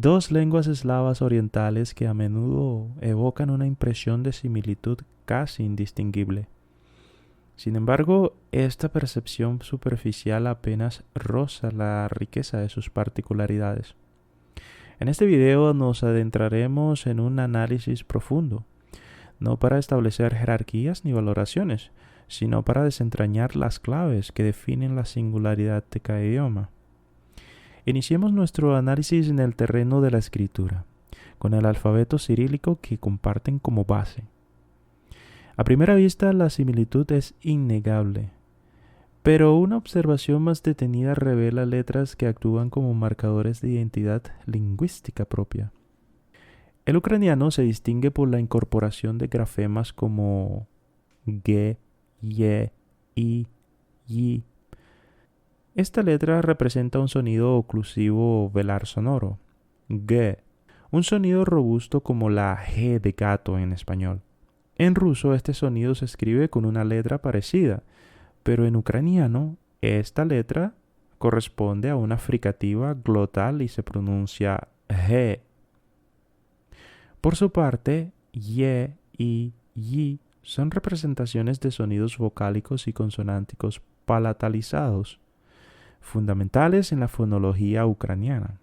dos lenguas eslavas orientales que a menudo evocan una impresión de similitud casi indistinguible. Sin embargo, esta percepción superficial apenas roza la riqueza de sus particularidades. En este video nos adentraremos en un análisis profundo, no para establecer jerarquías ni valoraciones, sino para desentrañar las claves que definen la singularidad de cada idioma. Iniciemos nuestro análisis en el terreno de la escritura, con el alfabeto cirílico que comparten como base. A primera vista, la similitud es innegable, pero una observación más detenida revela letras que actúan como marcadores de identidad lingüística propia. El ucraniano se distingue por la incorporación de grafemas como ge, ye, i, yi. Esta letra representa un sonido oclusivo velar sonoro, ge, un sonido robusto como la G de gato en español. En ruso este sonido se escribe con una letra parecida, pero en ucraniano esta letra corresponde a una fricativa glotal y se pronuncia G. Por su parte, ye y yi son representaciones de sonidos vocálicos y consonánticos palatalizados, fundamentales en la fonología ucraniana.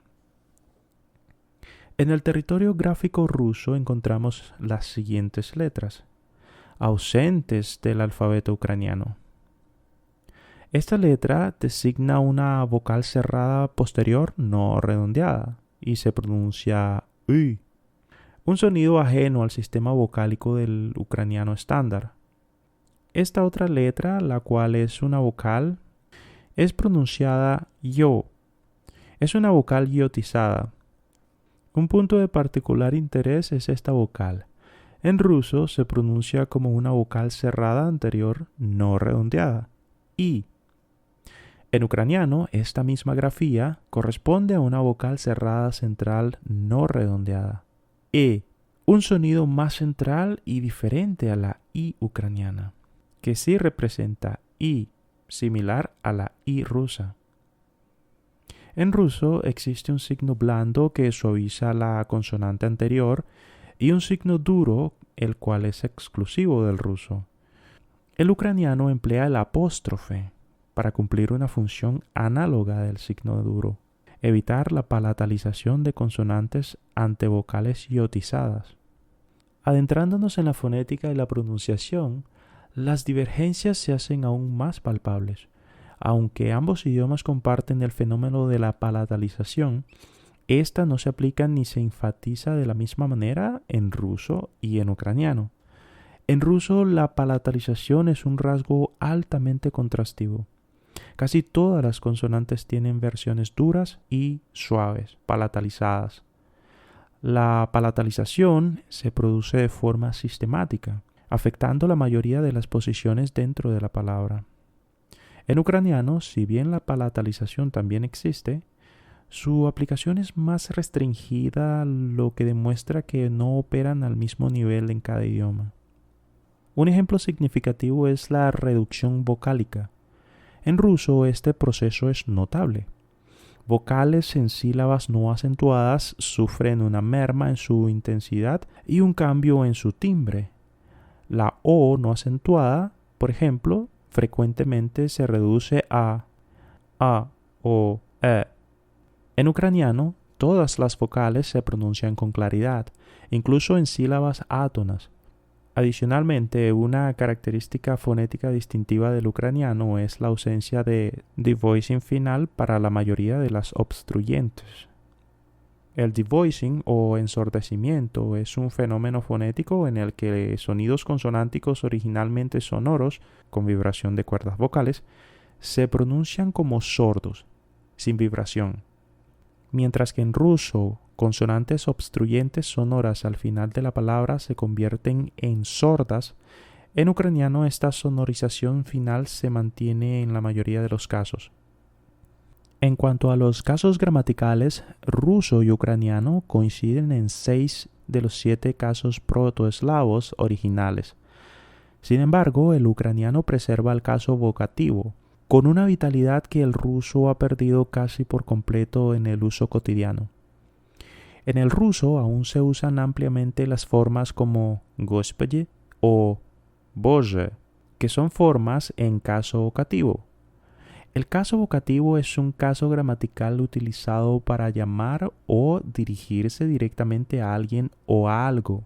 En el territorio gráfico ruso encontramos las siguientes letras, ausentes del alfabeto ucraniano. Esta letra designa una vocal cerrada posterior no redondeada y se pronuncia uy, un sonido ajeno al sistema vocálico del ucraniano estándar. Esta otra letra, la cual es una vocal, es pronunciada yo. Es una vocal iotizada. Un punto de particular interés es esta vocal. En ruso se pronuncia como una vocal cerrada anterior no redondeada, i. En ucraniano, esta misma grafía corresponde a una vocal cerrada central no redondeada, e. Un sonido más central y diferente a la i ucraniana, que sí representa i, similar a la i rusa. En ruso existe un signo blando que suaviza la consonante anterior y un signo duro, el cual es exclusivo del ruso. El ucraniano emplea el apóstrofe para cumplir una función análoga del signo duro, evitar la palatalización de consonantes ante vocales iotizadas. Adentrándonos en la fonética y la pronunciación, las divergencias se hacen aún más palpables. Aunque ambos idiomas comparten el fenómeno de la palatalización, esta no se aplica ni se enfatiza de la misma manera en ruso y en ucraniano. En ruso la palatalización es un rasgo altamente contrastivo. Casi todas las consonantes tienen versiones duras y suaves, palatalizadas. La palatalización se produce de forma sistemática, afectando la mayoría de las posiciones dentro de la palabra. En ucraniano, si bien la palatalización también existe, su aplicación es más restringida, lo que demuestra que no operan al mismo nivel en cada idioma. Un ejemplo significativo es la reducción vocálica. En ruso este proceso es notable. Vocales en sílabas no acentuadas sufren una merma en su intensidad y un cambio en su timbre. La O no acentuada, por ejemplo, frecuentemente se reduce a o, e. En ucraniano, todas las vocales se pronuncian con claridad, incluso en sílabas átonas. Adicionalmente, una característica fonética distintiva del ucraniano es la ausencia de devoicing final para la mayoría de las obstruyentes. El devoicing o ensordecimiento es un fenómeno fonético en el que sonidos consonánticos originalmente sonoros, con vibración de cuerdas vocales, se pronuncian como sordos, sin vibración. Mientras que en ruso, consonantes obstruyentes sonoras al final de la palabra se convierten en sordas, en ucraniano esta sonorización final se mantiene en la mayoría de los casos. En cuanto a los casos gramaticales, ruso y ucraniano coinciden en 6 de los 7 casos protoeslavos originales. Sin embargo, el ucraniano preserva el caso vocativo, con una vitalidad que el ruso ha perdido casi por completo en el uso cotidiano. En el ruso aún se usan ampliamente las formas como Господи o Боже, que son formas en caso vocativo. El caso vocativo es un caso gramatical utilizado para llamar o dirigirse directamente a alguien o a algo.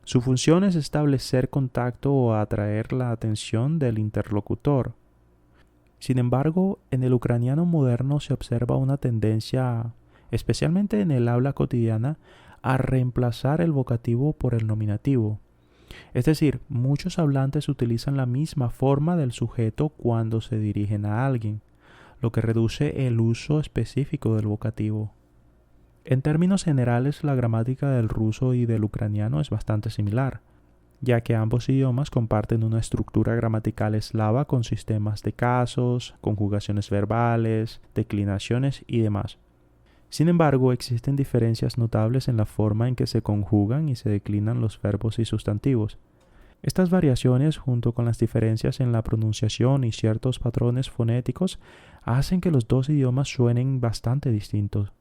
Su función es establecer contacto o atraer la atención del interlocutor. Sin embargo, en el ucraniano moderno se observa una tendencia, especialmente en el habla cotidiana, a reemplazar el vocativo por el nominativo. Es decir, muchos hablantes utilizan la misma forma del sujeto cuando se dirigen a alguien, lo que reduce el uso específico del vocativo. En términos generales, la gramática del ruso y del ucraniano es bastante similar, ya que ambos idiomas comparten una estructura gramatical eslava con sistemas de casos, conjugaciones verbales, declinaciones y demás. Sin embargo, existen diferencias notables en la forma en que se conjugan y se declinan los verbos y sustantivos. Estas variaciones, junto con las diferencias en la pronunciación y ciertos patrones fonéticos, hacen que los dos idiomas suenen bastante distintos.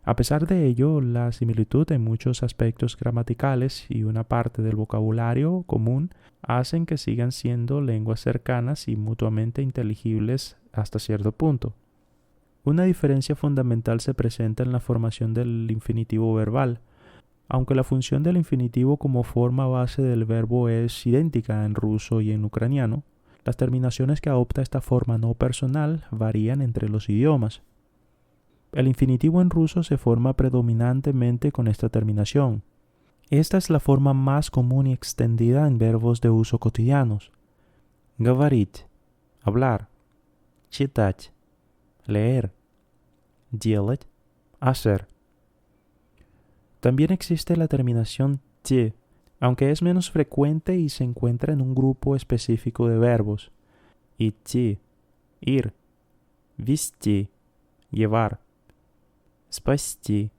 A pesar de ello, la similitud en muchos aspectos gramaticales y una parte del vocabulario común hacen que sigan siendo lenguas cercanas y mutuamente inteligibles hasta cierto punto. Una diferencia fundamental se presenta en la formación del infinitivo verbal. Aunque la función del infinitivo como forma base del verbo es idéntica en ruso y en ucraniano, las terminaciones que adopta esta forma no personal varían entre los idiomas. El infinitivo en ruso se forma predominantemente con esta terminación. Esta es la forma más común y extendida en verbos de uso cotidianos. Говорить, hablar, читать, leer, делать, hacer. También existe la terminación te, aunque es menos frecuente y se encuentra en un grupo específico de verbos. Идти, ir, вести, llevar, спасти,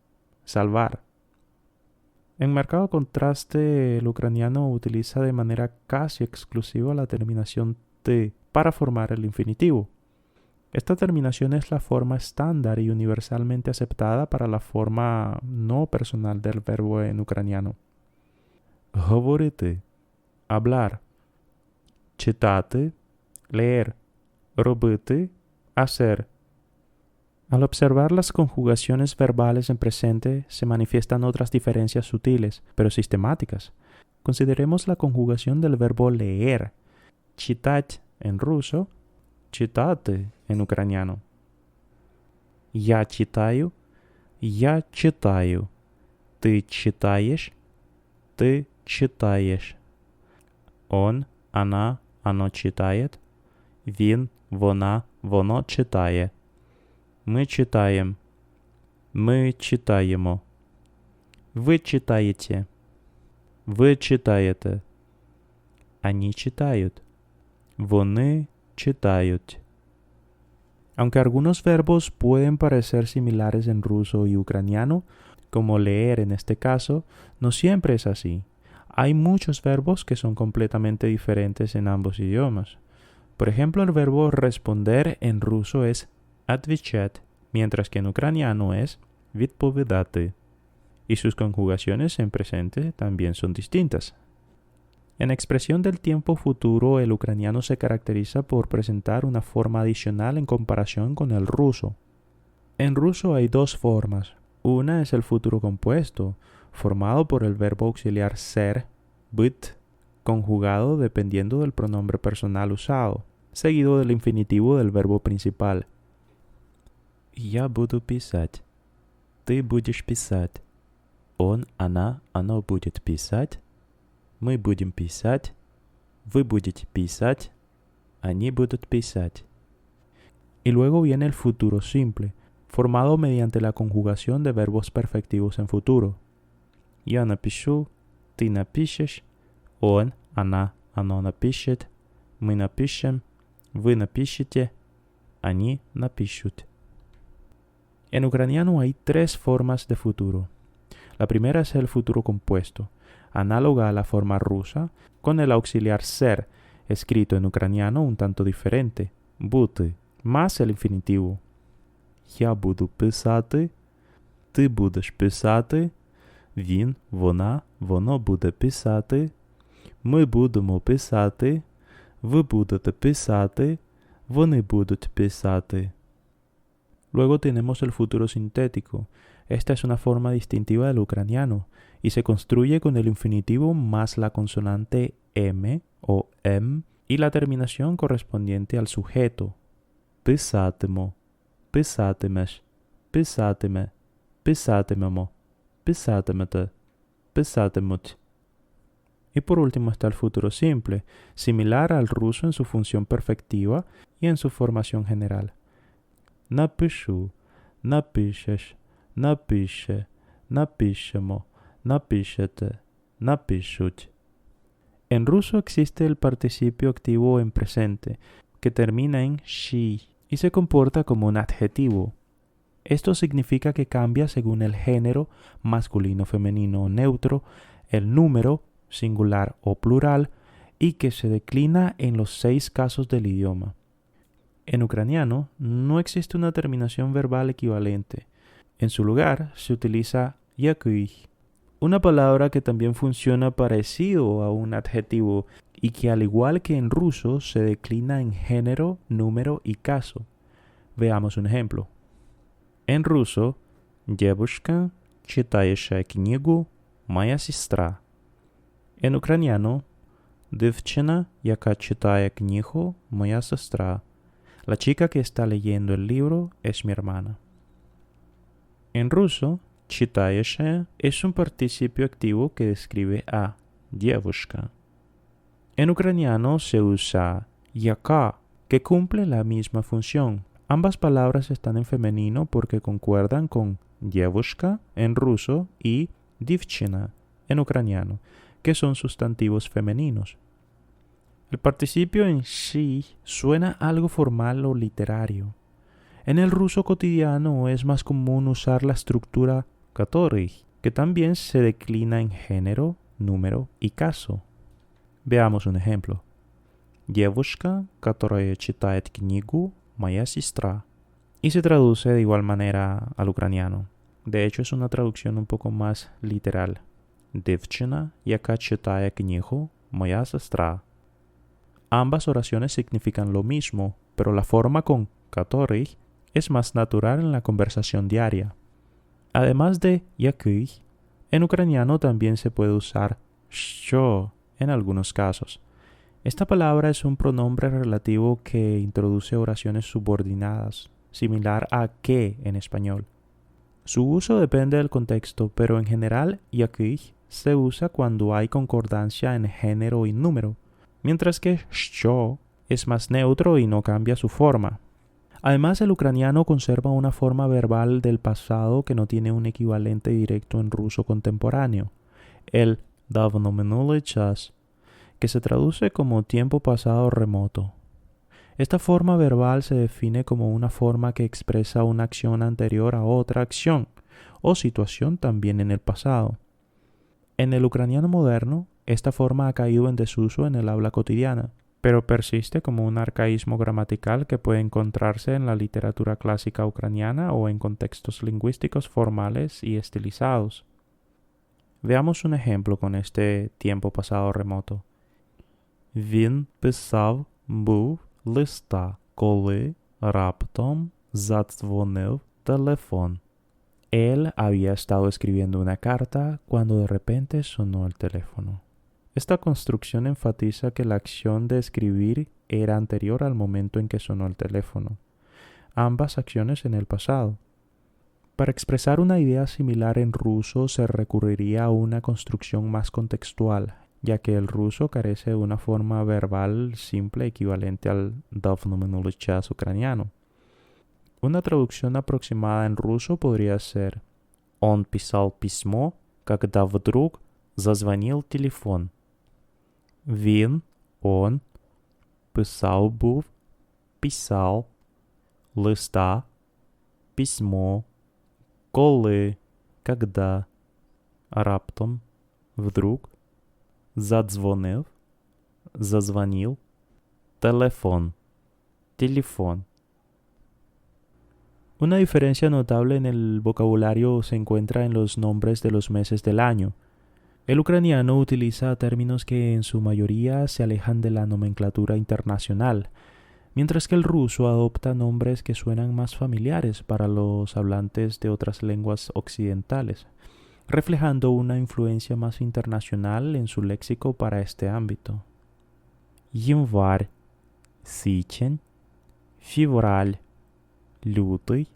salvar. En marcado contraste, el ucraniano utiliza de manera casi exclusiva la terminación te para formar el infinitivo. Esta terminación es la forma estándar y universalmente aceptada para la forma no personal del verbo en ucraniano. Говорити, hablar, читати, leer, робити, hacer. Al observar las conjugaciones verbales en presente, se manifiestan otras diferencias sutiles, pero sistemáticas. Consideremos la conjugación del verbo leer, читать en ruso, читати en ucraniano. Я читаю, я читаю. Ты читаешь, ты читаешь. Он, она, оно читает. Він, вона, воно читає. Ми читаємо. Ми читаємо. Ви читаєте. Ви читаєте. Они читають. Вони читають. Aunque algunos verbos pueden parecer similares en ruso y ucraniano, como leer en este caso, no siempre es así. Hay muchos verbos que son completamente diferentes en ambos idiomas. Por ejemplo, el verbo responder en ruso es отвечать, mientras que en ucraniano es відповідати. Y sus conjugaciones en presente también son distintas. En expresión del tiempo futuro, el ucraniano se caracteriza por presentar una forma adicional en comparación con el ruso. En ruso hay dos formas. Una es el futuro compuesto, formado por el verbo auxiliar ser, быть, conjugado dependiendo del pronombre personal usado, seguido del infinitivo del verbo principal. Я буду писать. Ты будешь писать. Он, она, оно будет писать. Мы будем писать. Вы будете писать. Они будут писать. Y luego viene el futuro simple, formado mediante la conjugación de verbos perfectivos en futuro. Я напишу, ты напишешь, он, она, оно напишет, мы напишем, вы напишете, они напишут. En ucraniano hay tres formas de futuro. La primera es el futuro compuesto, análoga a la forma rusa, con el auxiliar ser, escrito en ucraniano un tanto diferente, бути, más el infinitivo. Я буду писати, Ти будеш писати, він, вона, воно буде писати, ми будемо писати, ви будете писати, вони будуть писати. Luego tenemos el futuro sintético. Esta es una forma distintiva del ucraniano y se construye con el infinitivo más la consonante M o M y la terminación correspondiente al sujeto. Писатиму, писатимеш, писатиме, писатимемо, писатимете, писатимуть. Y por último está el futuro simple, similar al ruso en su función perfectiva y en su formación general. Напишу, напишеш, напише, напишемо, напишете, напишуть. En ruso existe el participio activo en presente, que termina en shi y se comporta como un adjetivo. Esto significa que cambia según el género, masculino, femenino o neutro, el número, singular o plural, y que se declina en los 6 casos del idioma. En ucraniano no existe una terminación verbal equivalente. En su lugar se utiliza який, una palabra que también funciona parecido a un adjetivo y que al igual que en ruso se declina en género, número y caso. Veamos un ejemplo. En ruso, девушка, читающая книгу, моя сестра. En ucraniano, дівчина, яка читає книгу, моя сестра. La chica que está leyendo el libro es mi hermana. En ruso, читающая es un participio activo que describe a девушка. En ucraniano se usa яка, que cumple la misma función. Ambas palabras están en femenino porque concuerdan con девушка en ruso y дівчина en ucraniano, que son sustantivos femeninos. El participio en shi suena algo formal o literario. En el ruso cotidiano es más común usar la estructura который, que también se declina en género, número y caso. Veamos un ejemplo. Девушка, которая читает книгу, моя сестра. Y se traduce de igual manera al ucraniano. De hecho, es una traducción un poco más literal. Дівчина, яка читає книгу, моя сестра. Ambas oraciones significan lo mismo, pero la forma con который es más natural en la conversación diaria. Además de який, en ucraniano también se puede usar що en algunos casos. Esta palabra es un pronombre relativo que introduce oraciones subordinadas, similar a que en español. Su uso depende del contexto, pero en general який se usa cuando hay concordancia en género y número, mientras que що es más neutro y no cambia su forma. Además, el ucraniano conserva una forma verbal del pasado que no tiene un equivalente directo en ruso contemporáneo, el давно минулий час, que se traduce como tiempo pasado remoto. Esta forma verbal se define como una forma que expresa una acción anterior a otra acción o situación también en el pasado. En el ucraniano moderno, esta forma ha caído en desuso en el habla cotidiana, pero persiste como un arcaísmo gramatical que puede encontrarse en la literatura clásica ucraniana o en contextos lingüísticos formales y estilizados. Veamos un ejemplo con este tiempo pasado remoto. Він писав був листа, коли раптом задзвонив телефон. Él había estado escribiendo una carta cuando de repente sonó el teléfono. Esta construcción enfatiza que la acción de escribir era anterior al momento en que sonó el teléfono, ambas acciones en el pasado. Para expresar una idea similar en ruso se recurriría a una construcción más contextual, ya que el ruso carece de una forma verbal simple equivalente al давно минулий час ucraniano. Una traducción aproximada en ruso podría ser Он писал письмо, когда вдруг зазвонил телефон. Он писав був, писав, листа, письмо, коли, когда, раптом, вдруг, задзвонив, зазвонил, телефон. Una diferencia notable en el vocabulario se encuentra en los nombres de los meses del año. El ucraniano utiliza términos que en su mayoría se alejan de la nomenclatura internacional, mientras que el ruso adopta nombres que suenan más familiares para los hablantes de otras lenguas occidentales, reflejando una influencia más internacional en su léxico para este ámbito. Январь, січень, февраль, лютий,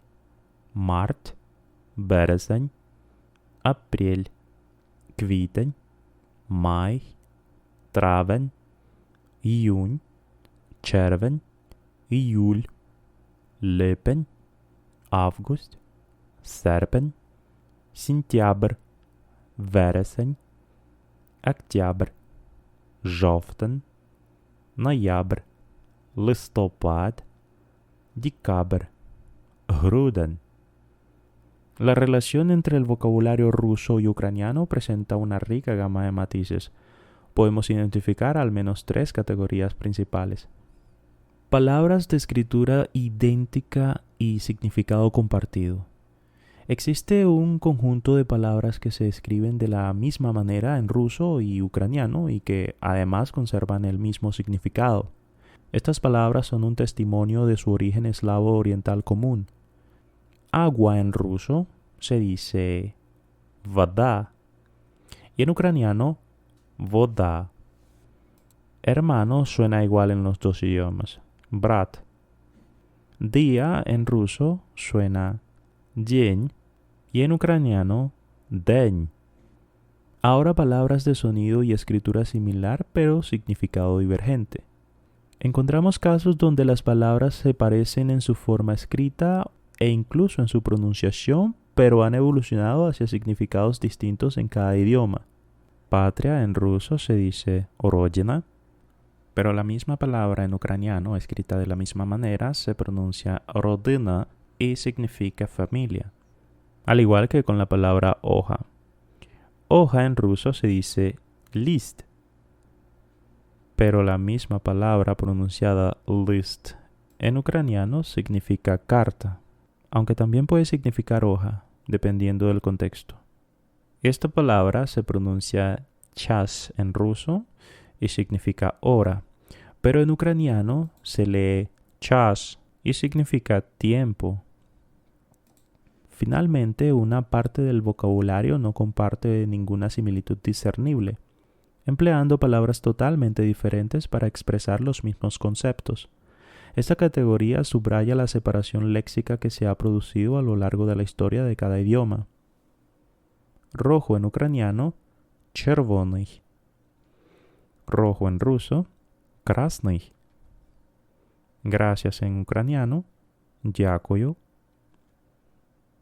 март, березень, апрель, квітень, май, травень, июнь, червень, июль, липень, август, серпень, сентябрь, вересень, октябрь, жовтень, ноябрь, листопад, декабрь, грудень. La relación entre el vocabulario ruso y ucraniano presenta una rica gama de matices. Podemos identificar al menos 3 categorías principales. Palabras de escritura idéntica y significado compartido. Existe un conjunto de palabras que se escriben de la misma manera en ruso y ucraniano y que además conservan el mismo significado. Estas palabras son un testimonio de su origen eslavo oriental común. Agua en ruso se dice вода y en ucraniano voda. Hermano suena igual en los dos idiomas, brat. Día en ruso suena день y en ucraniano день. Ahora palabras de sonido y escritura similar pero significado divergente. Encontramos casos donde las palabras se parecen en su forma escrita e incluso en su pronunciación, pero han evolucionado hacia significados distintos en cada idioma. Patria en ruso se dice Родина, pero la misma palabra en ucraniano, escrita de la misma manera, se pronuncia Родина y significa familia, al igual que con la palabra hoja. Hoja en ruso se dice list, pero la misma palabra pronunciada list en ucraniano significa carta, aunque también puede significar hoja, dependiendo del contexto. Esta palabra se pronuncia час en ruso y significa hora, pero en ucraniano se lee час y significa tiempo. Finalmente, una parte del vocabulario no comparte ninguna similitud discernible, empleando palabras totalmente diferentes para expresar los mismos conceptos. Esta categoría subraya la separación léxica que se ha producido a lo largo de la historia de cada idioma. Rojo en ucraniano, червоний. Rojo en ruso, красный. Gracias en ucraniano, дякую.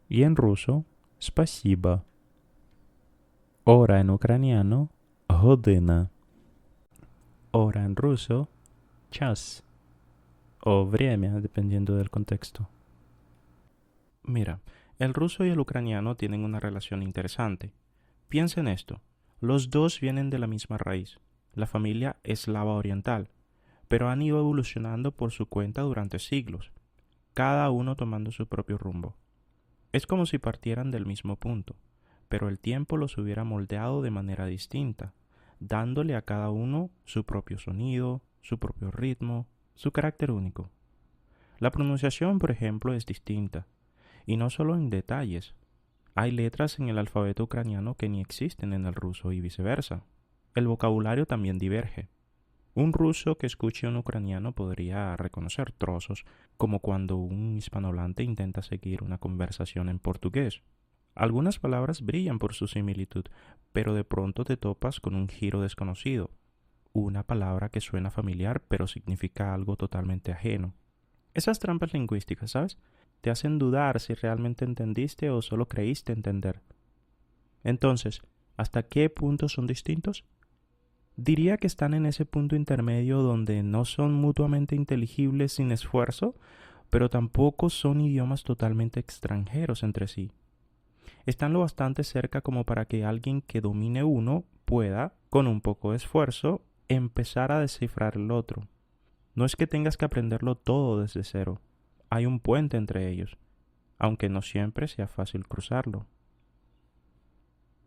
Y en ruso, спасибо. Hora en ucraniano, година. Hora en ruso, час. O время, dependiendo del contexto. Mira, el ruso y el ucraniano tienen una relación interesante. Piensa en esto. Los dos vienen de la misma raíz, la familia eslava oriental, pero han ido evolucionando por su cuenta durante siglos, cada uno tomando su propio rumbo. Es como si partieran del mismo punto, pero el tiempo los hubiera moldeado de manera distinta, dándole a cada uno su propio sonido, su propio ritmo, su carácter único. La pronunciación, por ejemplo, es distinta, y no solo en detalles. Hay letras en el alfabeto ucraniano que ni existen en el ruso y viceversa. El vocabulario también diverge. Un ruso que escuche a un ucraniano podría reconocer trozos, como cuando un hispanohablante intenta seguir una conversación en portugués. Algunas palabras brillan por su similitud, pero de pronto te topas con un giro desconocido. Una palabra que suena familiar pero significa algo totalmente ajeno. Esas trampas lingüísticas, ¿sabes? Te hacen dudar si realmente entendiste o solo creíste entender. Entonces, ¿hasta qué punto son distintos? Diría que están en ese punto intermedio donde no son mutuamente inteligibles sin esfuerzo, pero tampoco son idiomas totalmente extranjeros entre sí. Están lo bastante cerca como para que alguien que domine uno pueda, con un poco de esfuerzo, empezar a descifrar el otro. No es que tengas que aprenderlo todo desde cero. Hay un puente entre ellos. aunque no siempre sea fácil cruzarlo.